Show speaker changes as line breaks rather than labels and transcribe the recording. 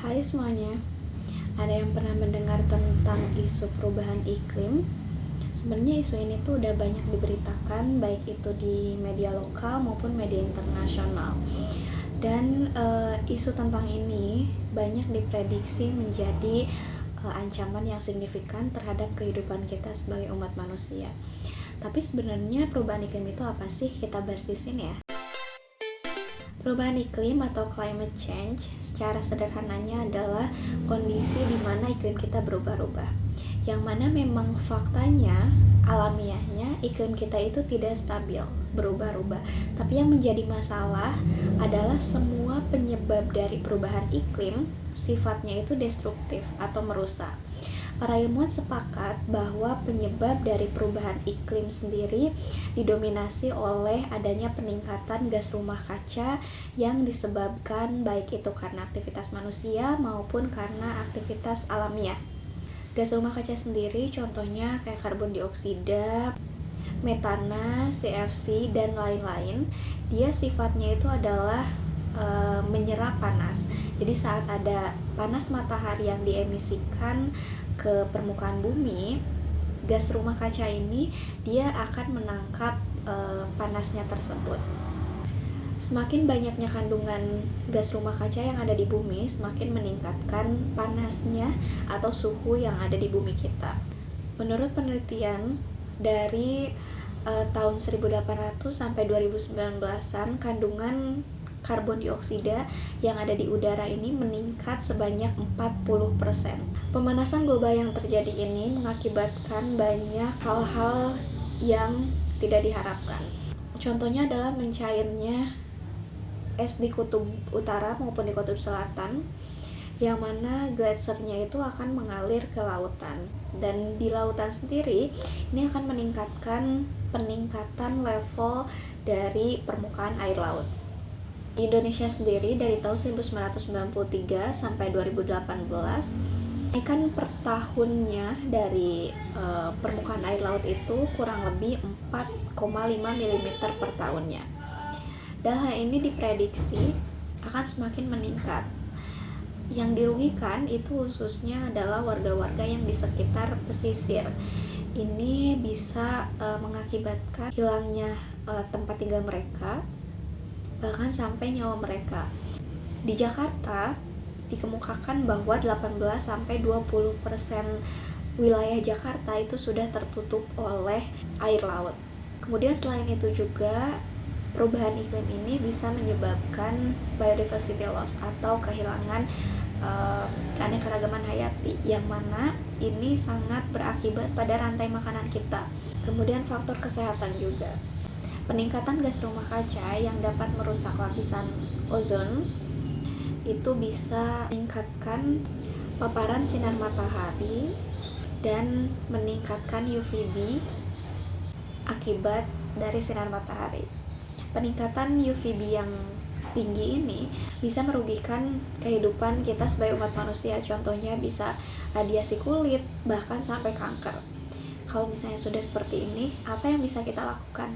Hai semuanya, ada yang pernah mendengar tentang isu perubahan iklim? Sebenarnya isu ini tuh udah banyak diberitakan, baik itu di media lokal maupun media internasional. Dan isu tentang ini banyak diprediksi menjadi ancaman yang signifikan terhadap kehidupan kita sebagai umat manusia. Tapi sebenarnya perubahan iklim itu apa sih? Kita bahas di sini ya. Perubahan iklim atau climate change secara sederhananya adalah kondisi di mana iklim kita berubah-ubah. Yang mana memang faktanya, alamiahnya iklim kita itu tidak stabil, berubah-ubah. Tapi yang menjadi masalah adalah semua penyebab dari perubahan iklim sifatnya itu destruktif atau merusak. Para ilmuwan sepakat bahwa penyebab dari perubahan iklim sendiri didominasi oleh adanya peningkatan gas rumah kaca yang disebabkan baik itu karena aktivitas manusia maupun karena aktivitas alamiah. Gas rumah kaca sendiri contohnya kayak karbon dioksida, metana, CFC, dan lain-lain. Dia sifatnya itu adalah menyerap panas. Jadi saat ada panas matahari yang diemisikan ke permukaan bumi, gas rumah kaca ini dia akan menangkap panasnya tersebut. Semakin banyaknya kandungan gas rumah kaca yang ada di bumi, semakin meningkatkan panasnya atau suhu yang ada di bumi kita. Menurut penelitian dari tahun 1800 sampai 2019-an, kandungan karbon dioksida yang ada di udara ini meningkat sebanyak 40%. Pemanasan global yang terjadi ini mengakibatkan banyak hal-hal yang tidak diharapkan. Contohnya adalah mencairnya es di kutub utara maupun di kutub selatan, yang mana gletsernya itu akan mengalir ke lautan. Dan di lautan sendiri, ini akan meningkatkan peningkatan level dari permukaan air laut. Di Indonesia sendiri dari tahun 1993 sampai 2018, kenaikan per tahunnya dari permukaan air laut itu kurang lebih 4,5 mm per tahunnya. Dan hal ini diprediksi akan semakin meningkat. Yang dirugikan itu khususnya adalah warga-warga yang di sekitar pesisir. Ini bisa mengakibatkan hilangnya tempat tinggal mereka, bahkan sampai nyawa mereka. Di Jakarta dikemukakan bahwa 18-20% wilayah Jakarta itu sudah tertutup oleh air laut. Kemudian selain itu juga perubahan iklim ini bisa menyebabkan biodiversity loss atau kehilangan keanekaragaman hayati, yang mana ini sangat berakibat pada rantai makanan kita. Kemudian faktor kesehatan juga. Peningkatan gas rumah kaca yang dapat merusak lapisan ozon itu bisa meningkatkan paparan sinar matahari dan meningkatkan UVB akibat dari sinar matahari. Peningkatan UVB yang tinggi ini bisa merugikan kehidupan kita sebagai umat manusia. Contohnya bisa radiasi kulit, bahkan sampai kanker. Kalau misalnya sudah seperti ini, apa yang bisa kita lakukan?